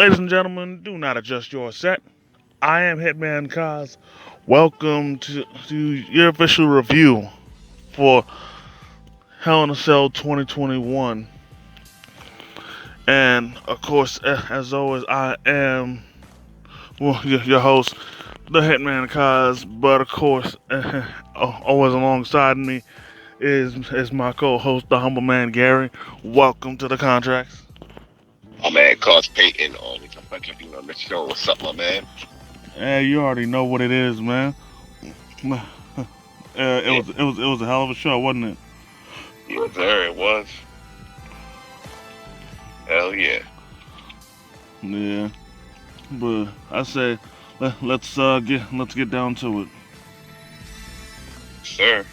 Ladies and gentlemen, do not adjust your set. I am Hitman Kaz. Welcome to your official review for Hell in a Cell 2021. And of course, as always, I am your host, the Hitman Kaz. But of course, always alongside me is my co-host, the humble man Gary. Welcome to the contracts. My man Cos Payton, always a pleasure being on the show. What's up, my man? You already know what it is, man. Yeah, It was a hell of a show, wasn't it? yes, sir, it was. Hell yeah. Yeah, but I say let's get down to it. Sir.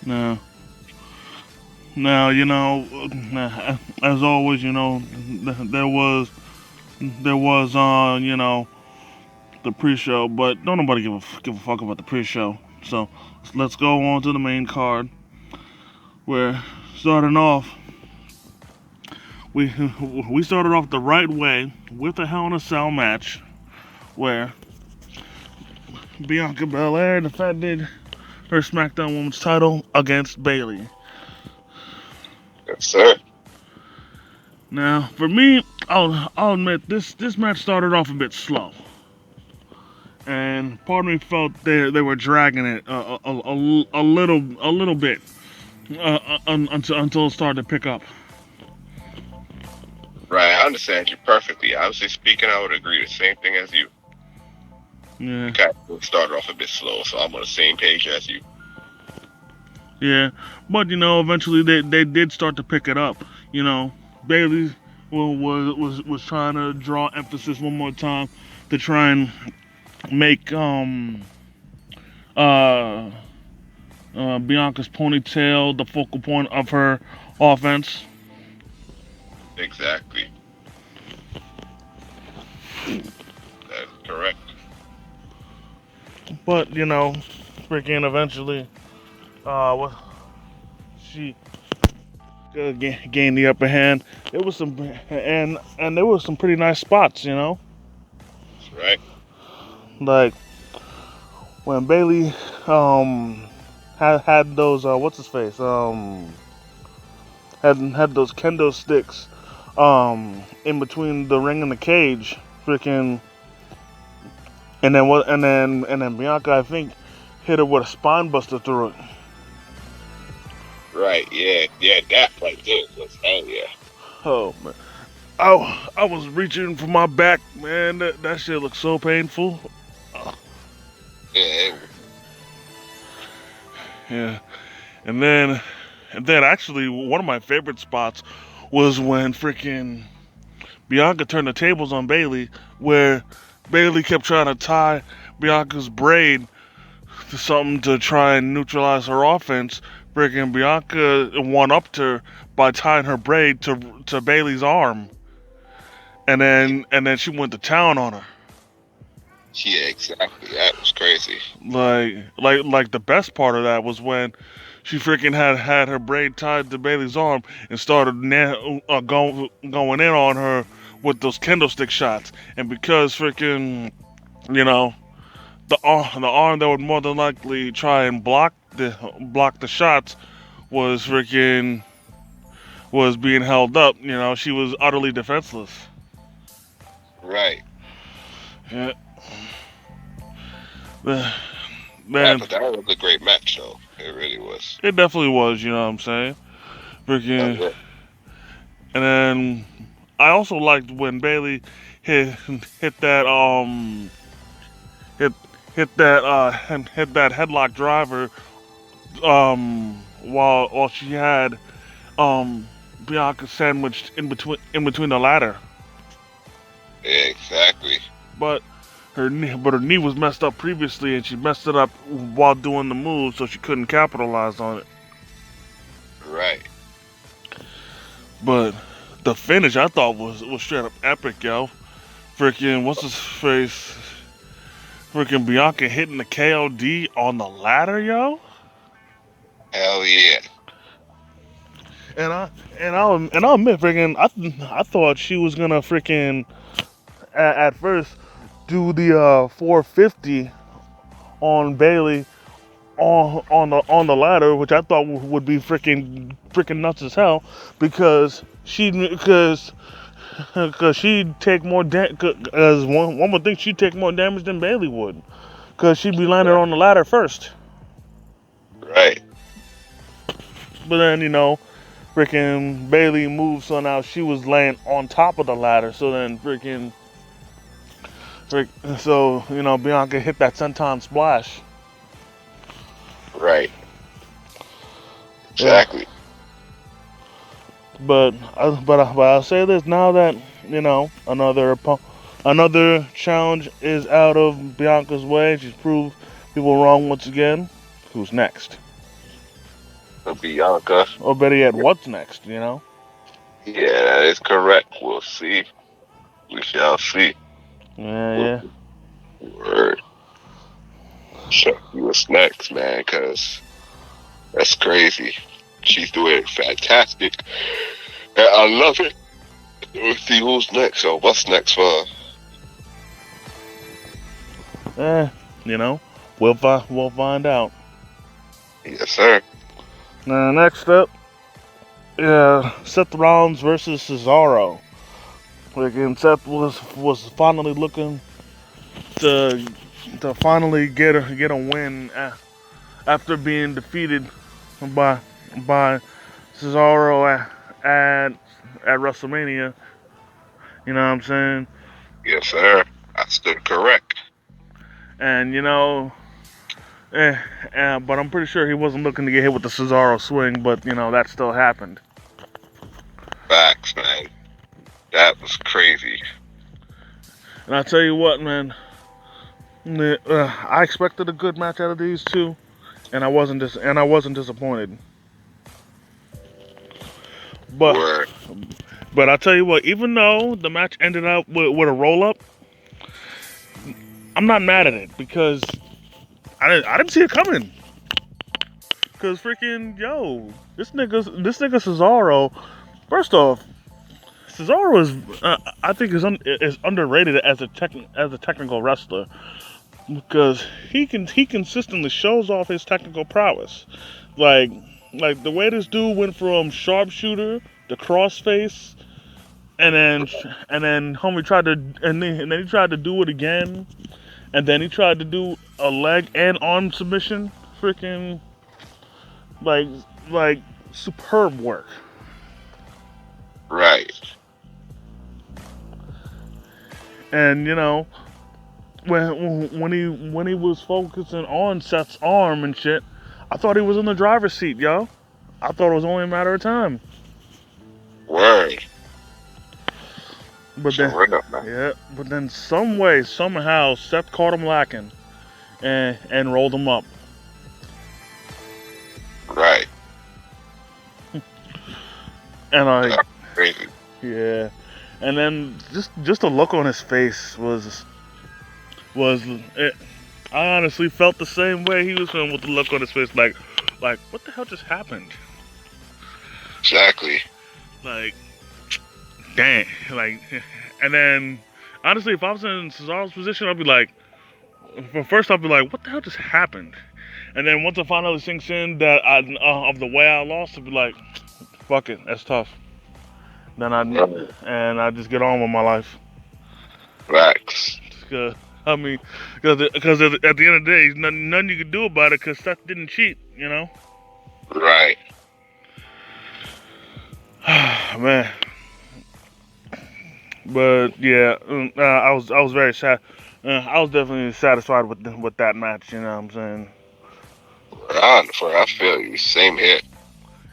Now, now as always, there was the pre-show, but don't nobody give a fuck about the pre-show. So let's go on to the main card, where starting off we we started off the right way with a Hell in a Cell match where Bianca Belair defended her SmackDown Women's title against Bayley. Yes, sir. Now, for me, I'll admit this match started off a bit slow, and part of me felt they were dragging it a little bit until it started to pick up. Right, I understand you perfectly. Honestly speaking, I would agree the same thing as you. Yeah, Kind of started off a bit slow, so I'm on the same page as you. yeah, but eventually they did start to pick it up. Bayley was trying to draw emphasis one more time to try and make uh Bianca's ponytail the focal point of her offense. Exactly. That's correct. But freaking eventually, what she gained the upper hand. It was some and there was some pretty nice spots. That's right. Like when Bailey had those what's his face had those kendo sticks in between the ring and the cage, freaking, and then Bianca, I think, hit her with a spine buster through it. Right, yeah. Yeah, that right there was hell yeah. Oh man, I was reaching for my back, man. That shit looked so painful. Yeah, Yeah, and then actually one of my favorite spots was when freaking Bianca turned the tables on Bailey, where Bailey kept trying to tie Bianca's braid to something to try and neutralize her offense. Freaking Bianca one upped her by tying her braid to Bailey's arm, and then she went to town on her. yeah, exactly. That was crazy. Like the best part of that was when she freaking had her braid tied to Bailey's arm and started going in on her with those kendo stick shots. And because freaking you know the arm that would more than likely try and block the shots was being held up. She was utterly defenseless. Right. Yeah, Yeah, man, but that was a great match, though. It really was. it definitely was. You know what I'm saying? Hell Freaking, yeah. and then I also liked when Bailey hit hit that hit hit that headlock driver while she had Bianca sandwiched in between the ladder, Yeah, exactly. but her knee was messed up previously, and she messed it up while doing the move, so she couldn't capitalize on it. Right. But the finish I thought was straight up epic, yo. Freaking what's his face? Freaking Bianca hitting the KOD on the ladder, yo. Hell yeah. I'll admit, freaking, I thought she was gonna freaking at first do the 450 on Bailey on the ladder, which I thought would be freaking nuts as hell, because she'd take more as one would think she'd take more damage than Bailey would, because she'd be landing on the ladder first. Right. But then freaking Bailey moved, so now she was laying on top of the ladder. So then Bianca hit that senton splash. Right. Yeah. Exactly. But I'll say this now that another challenge is out of Bianca's way. She's proved people wrong once again. Who's next? Bianca. Or better yet, what's next? Yeah, that is correct. We'll see. We shall see. Yeah. Word. Show you what's next, man, because that's crazy. She's doing fantastic. And I love it. We'll see who's next. So what's next for her? We'll find out. Yes, sir. Now, next up, Seth Rollins versus Cesaro. Again, Seth was finally looking to finally get a win after being defeated by Cesaro at WrestleMania. You know what I'm saying? Yes, sir. I stood correct. And but I'm pretty sure he wasn't looking to get hit with the Cesaro swing, but that still happened. Facts, man. That was crazy. And I tell you what, man, I expected a good match out of these two, and I wasn't disappointed. But I tell you what, even though the match ended up with a roll up, I'm not mad at it, because I didn't see it coming. Cause freaking this nigga Cesaro. First off, Cesaro I think is underrated as a technical wrestler, because he consistently shows off his technical prowess. Like the way this dude went from sharpshooter to crossface, and then homie tried to and then he tried to do it again, and then he tried to do a leg and arm submission. Freaking like superb work. Right. And when he was focusing on Seth's arm and shit, I thought he was in the driver's seat, yo. I thought it was only a matter of time. Word. But then somehow Seth caught him lacking and rolled him up. Right. And crazy. Yeah. And then just the look on his face was it. I honestly felt the same way he was feeling with the look on his face, like what the hell just happened? Exactly. Like, dang. And then honestly, if I was in Cesaro's position, I'd be like, what the hell just happened? And then once it finally sinks in that of the way I lost, I'd be like, fuck it, that's tough. Then I just get on with my life. Facts. Because at the end of the day, there's nothing you can do about it, because Seth didn't cheat, Right. Man. But yeah, I was very sad. I was definitely satisfied with that match. You know what I'm saying? I feel you. Same here.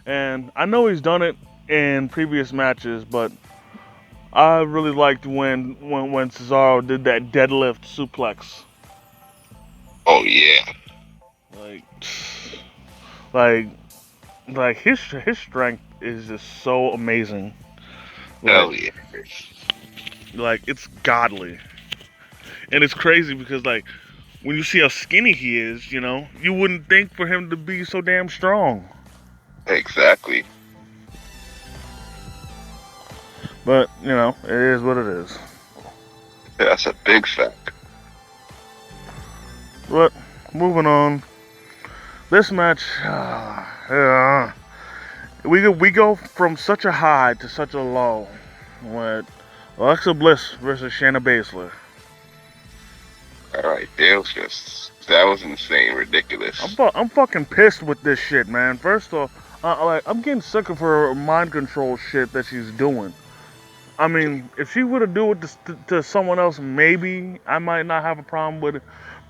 And I know he's done it in previous matches, but I really liked when Cesaro did that deadlift suplex. Oh yeah. Like his strength is just so amazing. Hell yeah. Like, it's godly. And it's crazy because, when you see how skinny he is, you wouldn't think for him to be so damn strong. Exactly. But it is what it is. Yeah, that's a big fact. But moving on, this match, we go from such a high to such a low with Alexa Bliss versus Shayna Baszler. All right, that was insane, ridiculous. I'm fucking pissed with this shit, man. First off, I'm getting sick of her mind control shit that she's doing. I mean, if she were to do it to someone else, maybe I might not have a problem with it,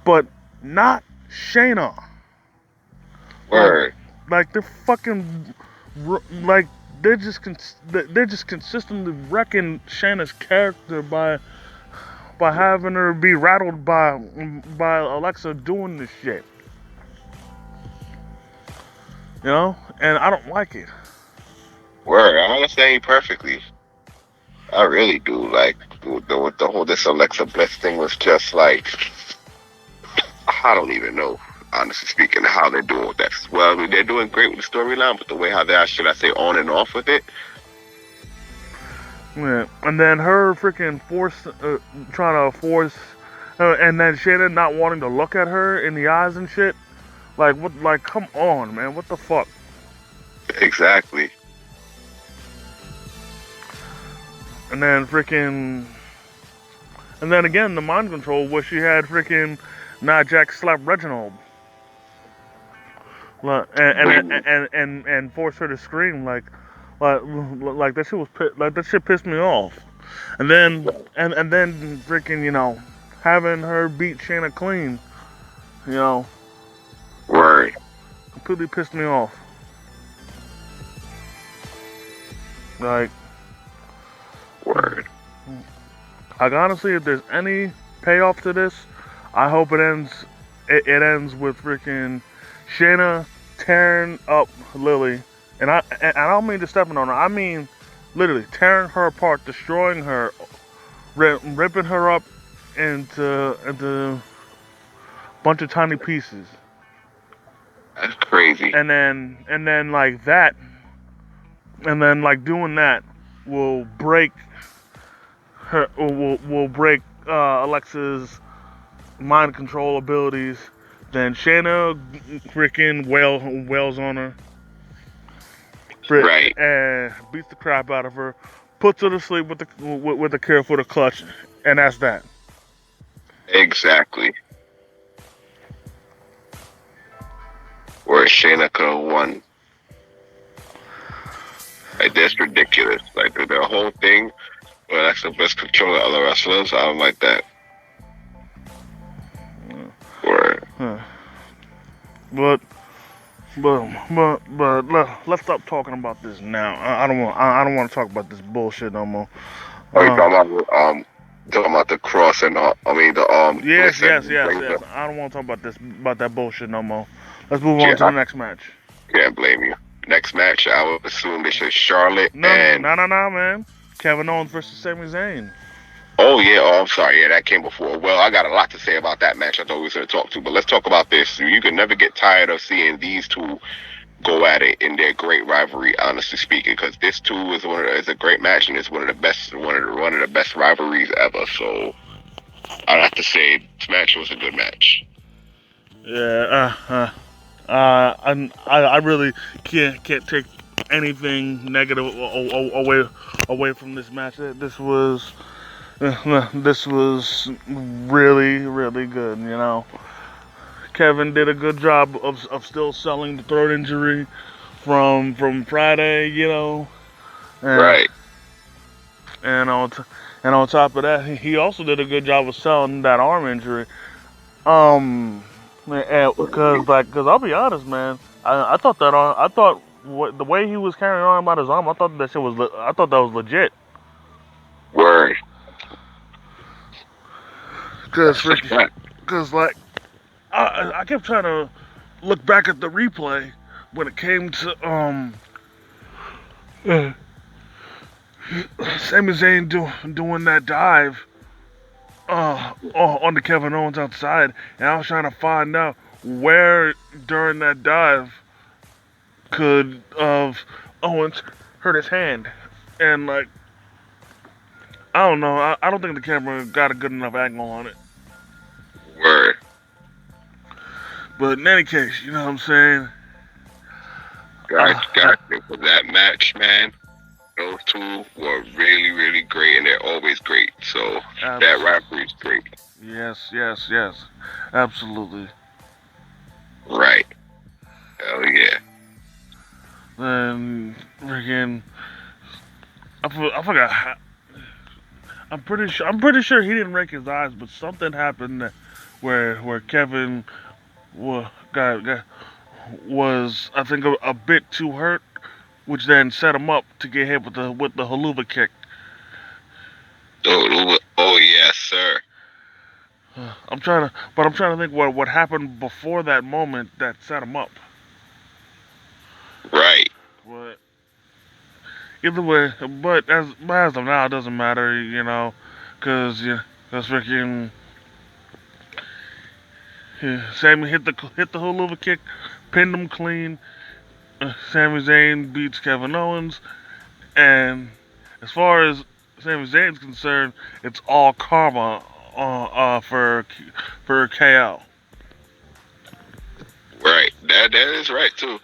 but not Shayna. Word. Like they're fucking like they're just consistently wrecking Shayna's character by having her be rattled by Alexa doing this shit. And I don't like it. Word. I understand you perfectly. I really do. Like the whole this Alexa Bliss thing was just like, I don't even know, honestly speaking, how they're doing with that. Well, I mean, they're doing great with the storyline, but the way how they are, should I say, on and off with it. Yeah, and then her freaking trying to force, and then Shayna not wanting to look at her in the eyes and shit. Like what? Like come on, man, what the fuck? Exactly. And then again the mind control where she had freaking Nia Jax slap Reginald, and force her to scream like that shit like that shit pissed me off. And then freaking having her beat Shayna clean, Word. completely pissed me off. Like, Word. like honestly, if there's any payoff to this, I hope it ends. It ends with freaking Shayna tearing up Lily, and I don't mean to stepping on her. I mean literally tearing her apart, destroying her, ripping her up into a bunch of tiny pieces. That's crazy. And then like that, and then like doing that will break her, will break Alexa's mind control abilities. Then Shayna freaking wails on her, Right. and beats the crap out of her, puts her to sleep with the careful to clutch, and that's that. Exactly. Where Shayna could have won. Like, that's ridiculous. Like, the whole thing, well, that's the best control of other wrestlers. I don't like that. Word. But let's stop talking about this now. I don't want to talk about this bullshit no more. Oh, you talking about the cross and Yes. listen, I don't want to talk about that bullshit no more. Let's move on to the next match. Can't blame you. Next match, I would assume they should Charlotte No, and man. Kevin Owens versus Sami Zayn. oh yeah, I'm sorry, yeah, that came before. Well, I got a lot to say about that match. I thought we was going to talk to, but let's talk about this. You can never get tired of seeing these two go at it in their great rivalry. Honestly speaking, because this too is a great match and it's one of the best rivalries ever. So I'd have to say this match was a good match. Yeah. I really can't take anything negative away from this match. This was really good. Kevin did a good job of still selling the throat injury from Friday. And, Right. And on top of that, he also did a good job of selling that arm injury. Because I'll be honest, man, I thought the way he was carrying on about his arm, I thought that was legit. Word. Because like I kept trying to look back at the replay when it came to Sami Zayn doing that dive on the Kevin Owens outside, and I was trying to find out where during that dive could Owens hurt his hand, and like I don't know. I don't think the camera got a good enough angle on it. Word. But in any case, you know what I'm saying? God, God, for that match, man. Those two were really, really great, and they're always great. So that abs- rivalry is great. yes, yes, yes. Absolutely. Right. Hell yeah. Then freaking, I forgot. I'm pretty sure he didn't break his eyes, but something happened where Kevin got was I think a bit too hurt, which then set him up to get hit with the haluva kick. Oh yes, sir. I'm trying to think what happened before that moment that set him up. Right. But either way, but as of now, it doesn't matter, cause freaking Sammy hit the haluva kick, pinned him clean. Sami Zayn beats Kevin Owens, and as far as Sami Zayn's concerned, it's all karma for KO. Right. That is right too.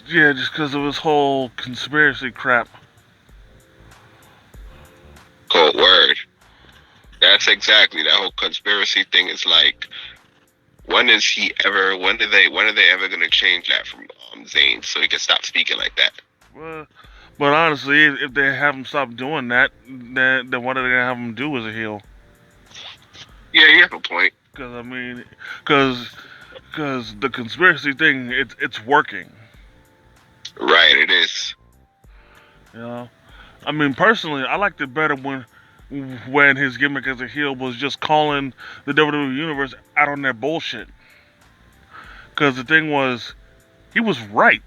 Just because of his whole conspiracy crap. Cold word. That's exactly that whole conspiracy thing. Is like, when is he ever? When are they ever gonna change that from Zayn so he can stop speaking like that? Well, but honestly, if they have him stop doing that, then what are they gonna have him do as a heel? Yeah, you have a point. Because I mean, because the conspiracy thing, it's working. Right, it is. You know, I mean, personally, I liked it better when his gimmick as a heel was just calling the WWE Universe out on their bullshit. Because the thing was, he was right.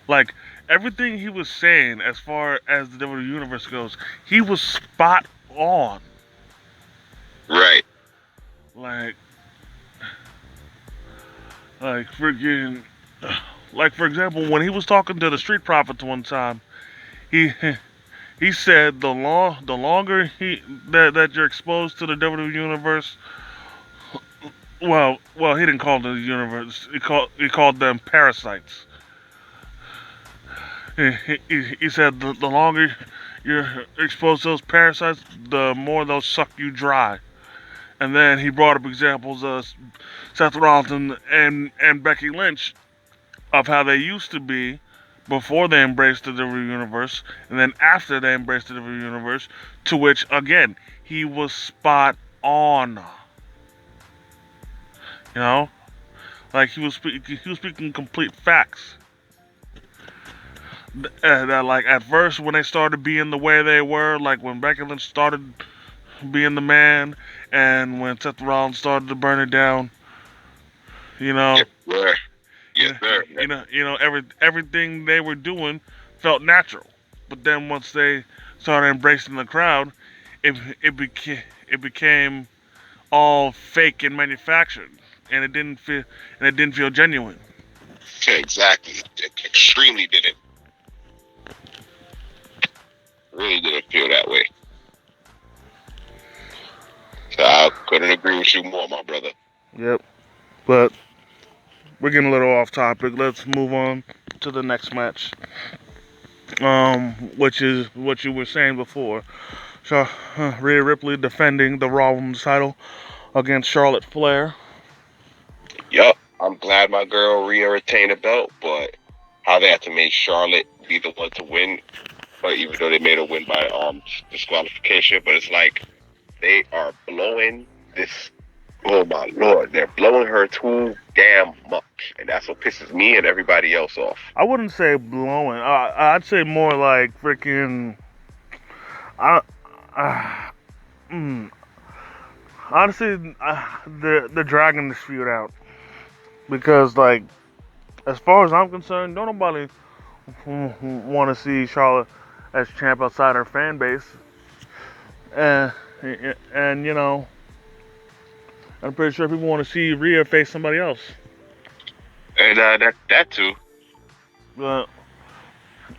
Like, everything he was saying as far as the WWE Universe goes, he was spot on. Right. Like, like freaking, like for example, when he was talking to the Street Profits one time, he he said the longer that you're exposed to the WWE Universe, well, he didn't call them the universe. He called them parasites. He said the longer you're exposed to those parasites, the more they'll suck you dry. And then he brought up examples of Seth Rollins and Becky Lynch of how they used to be before they embraced the WWE Universe, and then after they embraced the WWE Universe, to which, again, he was spot on. You know? Like, he was speaking complete facts. That, like, at first, when they started being the way they were, like, when Becky Lynch started being the man, and when Seth Rollins started to burn it down, you know, Yes, sir. Yes, sir. everything they were doing felt natural. But then once they started embracing the crowd, it became all fake and manufactured, and it didn't feel genuine. Exactly. Extremely didn't. Really didn't feel that way. So I couldn't agree with you more, my brother. Yep. But we're getting a little off topic. Let's move on to the next match. Which is what you were saying before. So, Rhea Ripley defending the Raw Women's title against Charlotte Flair. Yup. I'm glad my girl Rhea retained the belt, but how they had to make Charlotte be the one to win, but even though they made her win by disqualification, but it's like they are blowing this. Oh my lord, they're blowing her too damn much, and that's what pisses me and everybody else off. I wouldn't say blowing. I'd say more like freaking. I, uh, mm, honestly, they're dragging this feud out because, like, as far as I'm concerned, don't nobody want to see Charlotte as champ outside her fan base, and and I'm pretty sure people want to see Rhea face somebody else. And that too. But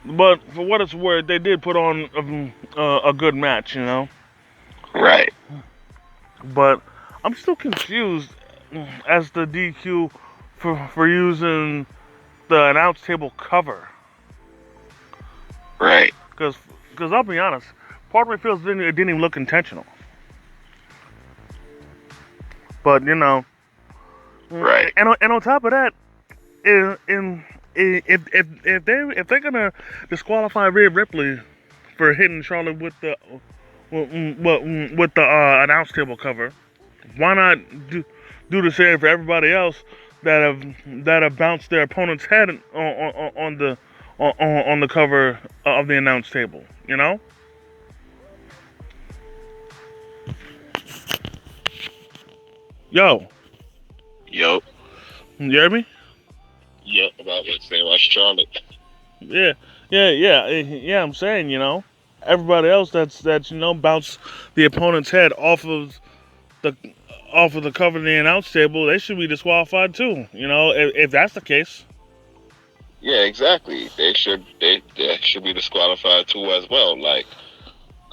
But for what it's worth, they did put on a good match, you know. Right. But I'm still confused as the DQ for using the announce table cover. Right. Because I'll be honest, part of me feels it didn't even look intentional. But you know, Right. and on top of that, if they're gonna disqualify Rhea Ripley for hitting Charlotte with the announce table cover, why not do the same for everybody else that have bounced their opponent's head on the cover of the announce table? You know? Yo, Yup. you hear me? Yup. About to say like Charlotte. Yeah, yeah. I'm saying, you know, everybody else that's bounced the opponent's head the off of the cover of the announce table, they should be disqualified too. You know, if that's the case. Yeah, exactly. They should be disqualified too as well. Like,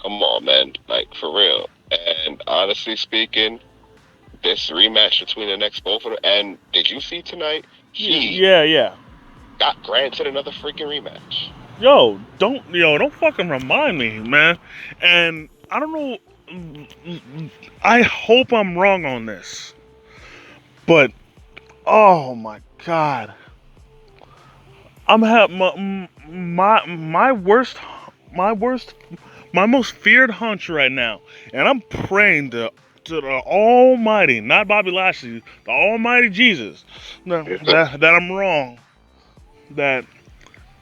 come on, man. Like for real. And honestly speaking, this rematch between the next both of them. And did you see tonight? He Yeah. got granted another freaking rematch. Don't fucking remind me, man. And I don't know. I hope I'm wrong on this, but oh my god, I'm my worst, my worst, my most feared hunch right now, and I'm praying to the Almighty, not Bobby Lashley, the Almighty Jesus, that I'm wrong. That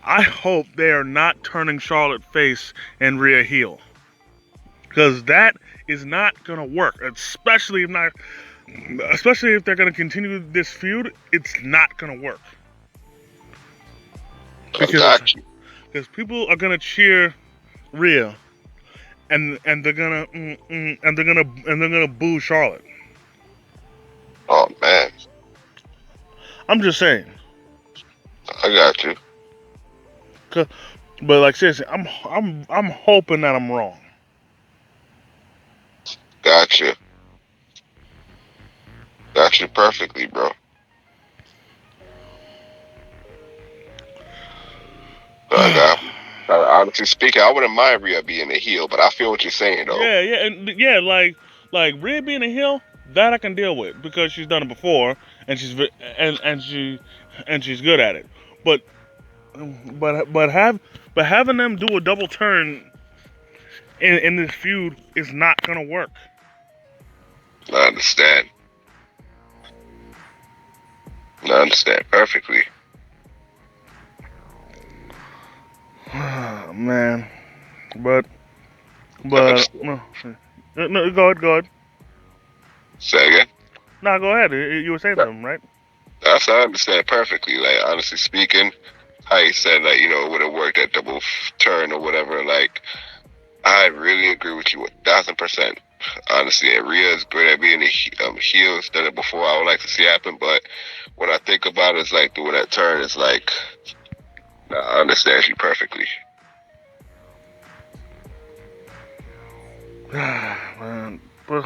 I hope they are not turning Charlotte face and Rhea heel, because that is not gonna work. Especially if they're gonna continue this feud. It's not gonna work I because got you. people are gonna cheer Rhea and they're gonna and they're gonna boo Charlotte. Oh man, I'm just saying. I got you. But like seriously, I'm hoping that I'm wrong. Got you. Got you perfectly, bro. I got. Honestly speaking, I wouldn't mind Rhea being a heel, but I feel what you're saying though. Yeah, like Rhea being a heel, that I can deal with because she's done it before and she's good at it. But having them do a double turn in this feud is not gonna work. I understand. I understand perfectly. Man, but I understand. no, go ahead. Say again. No, go ahead. You were saying something, right? I understand perfectly. Like honestly speaking, how you said like it would have worked that double turn or whatever. Like I really agree with you 1,000%. Honestly, and Rhea is great at being a heel. Has done it before. I would like to see happen, but when I think about it, it's like doing that turn. It's like I understand you perfectly. Man, but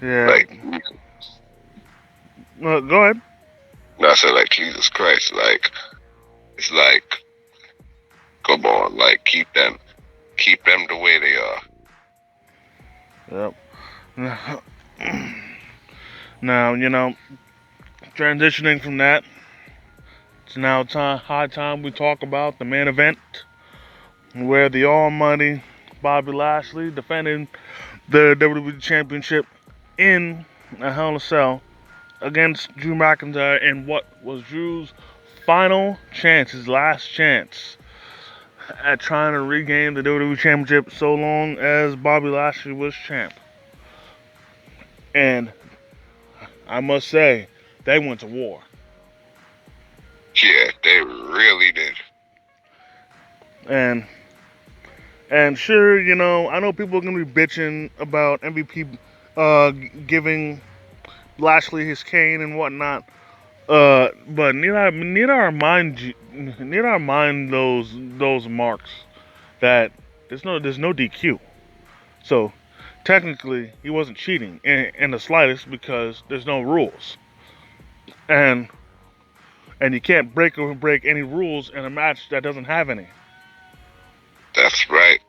yeah. Like, Go ahead. I said like Jesus Christ. Like it's like come on, like keep them the way they are. Yep. Now transitioning from that, it's now high time we talk about the main event, where the almighty Bobby Lashley defending the WWE Championship in a Hell in a Cell against Drew McIntyre in what was Drew's final chance, his last chance at trying to regain the WWE Championship so long as Bobby Lashley was champ. And I must say, they went to war. Yeah, they really did. And sure, I know people are gonna be bitching about MVP giving Lashley his cane and whatnot, But need I mind those marks that there's no DQ. So technically, he wasn't cheating in the slightest because there's no rules, and you can't break any rules in a match that doesn't have any. That's right.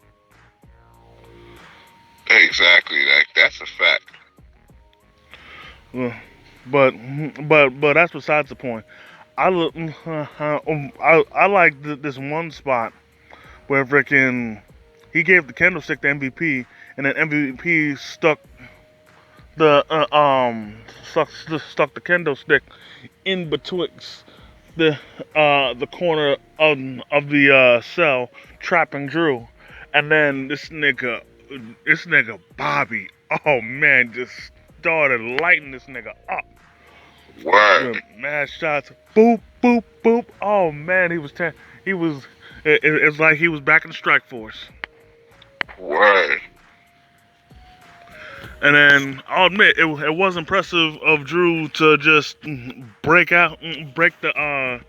Exactly. That's a fact. Uh, but that's besides the point. I like this one spot where freaking he gave the candlestick to MVP, and then MVP the uh, um stuck the candlestick in betwixt the corner of the cell, trapping Drew, and then this nigga Bobby, oh man, just started lighting this nigga up Word. with mad shots, boop boop boop. Oh man, he was it's like he was back in the strike force. Word. And then I'll admit it was impressive of Drew to just break the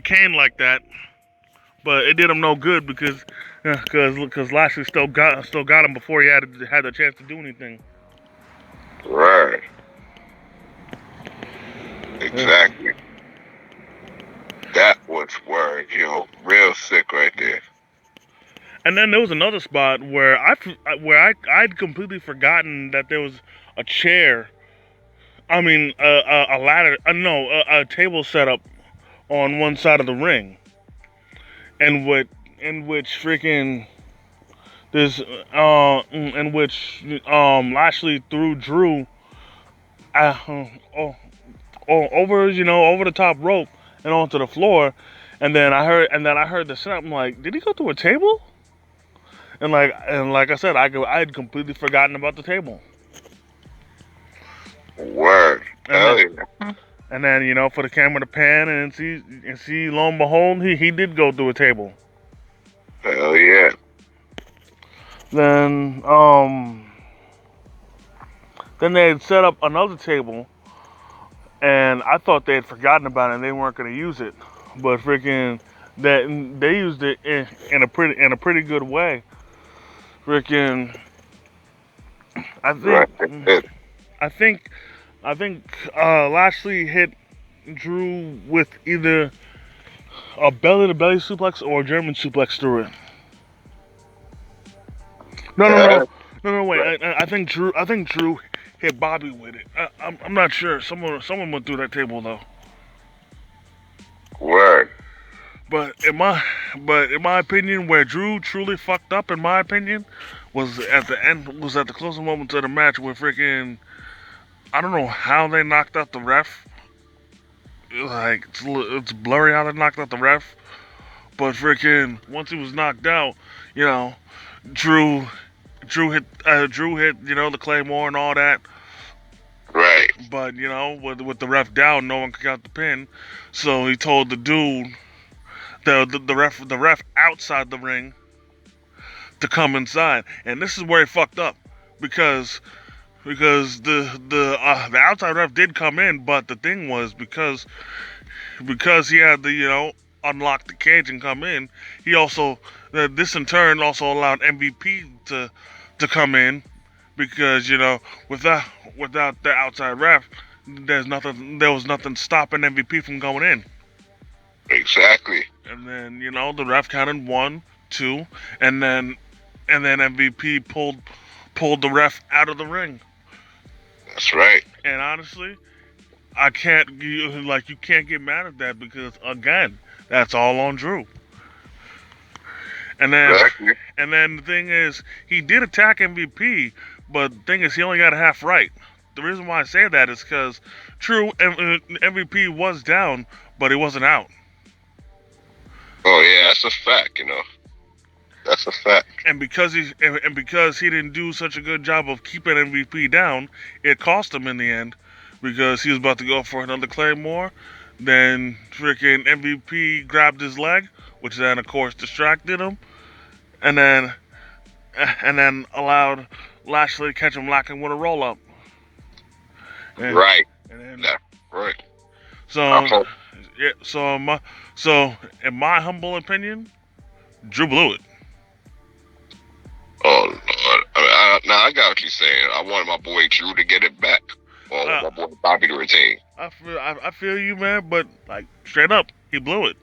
cane like that, but it did him no good because Lashley still got him before he had the chance to do anything. Word. Yeah. Exactly. That was word, real sick right there. And then there was another spot where I'd completely forgotten that there was a chair. I mean, a ladder. No, a table set up on one side of the ring, and in which freaking this in which Lashley threw Drew uh, oh, over over the top rope and onto the floor, and then I heard the sound. I'm like, did he go through a table? And like I said, I had completely forgotten about the table. Word. And Hell then yeah. for the camera to pan and see lo and behold, he did go through a table. Hell yeah. Then they had set up another table, and I thought they had forgotten about it and they weren't going to use it, but freaking that they used it in a pretty good way. Freaking, I Right. think I think Lashley hit Drew with either a belly to belly suplex or a German suplex through it. Yeah. No, wait. Right. I think Drew hit Bobby with it. I'm not sure. Someone went through that table though. Word. But in my opinion, where Drew truly fucked up, in my opinion, was at the closing moments of the match where freaking I don't know how they knocked out the ref. Like it's blurry how they knocked out the ref, but freaking once he was knocked out, you know, Drew Drew hit the Claymore and all that. Right. But with the ref down, no one could count the pin. So he told the dude, the ref outside the ring, to come inside. And this is where he fucked up because the outside ref did come in, but the thing was because he had to unlock the cage and come in. He also this in turn also allowed MVP to come in because without the outside ref, there was nothing stopping MVP from going in. Exactly. And then the ref counted 1, 2, and then MVP pulled the ref out of the ring. That's right. And honestly, I can't you can't get mad at that because again, that's all on Drew. And then Exactly. the thing is, he did attack MVP, but the thing is, he only got a half right. The reason why I say that is because true MVP was down, but he wasn't out. Oh yeah, that's a fact. That's a fact. And because he didn't do such a good job of keeping MVP down, it cost him in the end because he was about to go for another Claymore. Then freaking MVP grabbed his leg, which then of course distracted him, and then allowed Lashley to catch him locking with a roll up. And, Right. and then That's right. So, yeah. So in my humble opinion, Drew blew it. Oh Lord. Now I got what you're saying. I wanted my boy Drew to get it back. Or I want Uh, my boy Bobby to retain. I feel you, man. But like straight up, he blew it.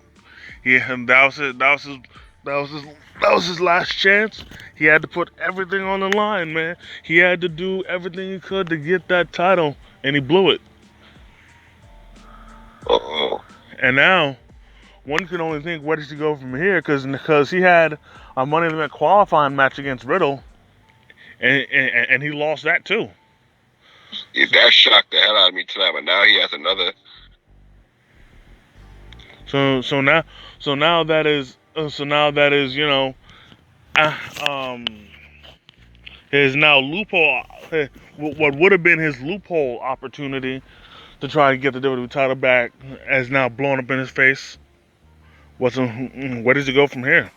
Yeah, and that was it. That was his. That was his last chance. He had to put everything on the line, man. He had to do everything he could to get that title, and he blew it. Oh, And now one can only think, where does he go from here? Because he had a Money in the Bank qualifying match against Riddle, and he lost that too. yeah, that shocked the hell out of me tonight. But now he has another. So now that is uh, um his now loophole. What would have been his loophole opportunity to try and get the WWE title back has now blown up in his face. Where does he go from here?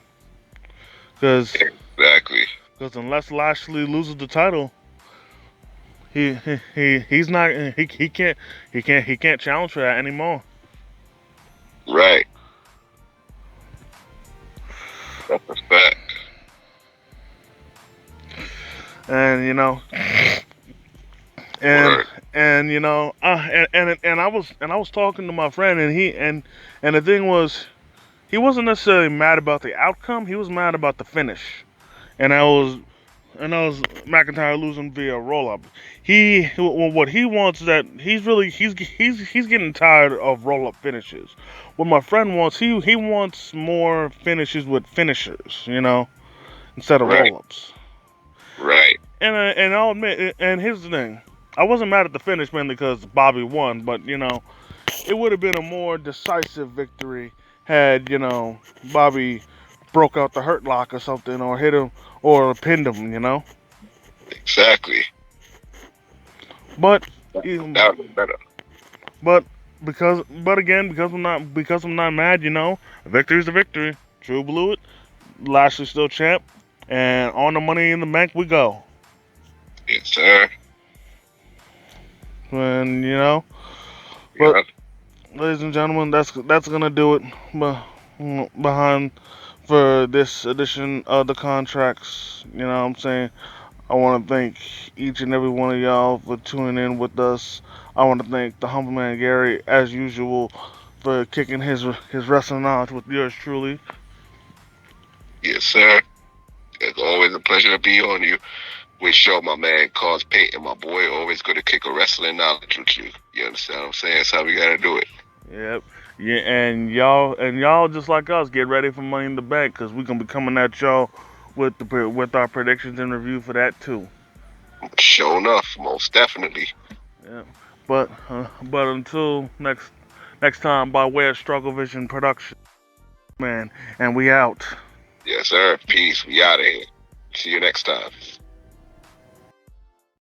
Because Exactly. unless Lashley loses the title, he's not he can't challenge for that anymore. Right. That's a fact. And Word. and I was talking to my friend, and the thing was, he wasn't necessarily mad about the outcome. He was mad about the finish. And I was McIntyre losing via roll up. What he wants is that he's getting tired of roll up finishes. What my friend wants, he wants more finishes with finishers, instead of Right. roll ups. Right. And I'll admit, and here's the thing, I wasn't mad at the finish mainly because Bobby won, but it would have been a more decisive victory had Bobby broke out the Hurt Lock or something, or hit him, or pinned him. Exactly. But That was better. but but again, because I'm not mad, a victory's a victory. Drew blew it. Lashley's still champ, and on the Money in the Bank we go. Yes, sir. And but Yeah. ladies and gentlemen, that's gonna do it. Behind for this edition of the contracts. You know what I'm saying? I want to thank each and every one of y'all for tuning in with us. I want to thank the humble man Gary, as usual, for kicking his wrestling knowledge with yours truly. Yes, sir. It's always a pleasure to be on you. We show my man Cause Payton, my boy, always good to kick a wrestling knowledge with you. You understand what I'm saying? That's how we gotta do it. Yep. Yeah, and y'all just like us, get ready for Money in the Bank, because we're gonna be coming at y'all with our predictions and review for that too. Sure enough, most definitely. Yeah. But until next time, by way of Struggle Vision Production, man, and we out. Yes, sir. Peace. We out of here. See you next time.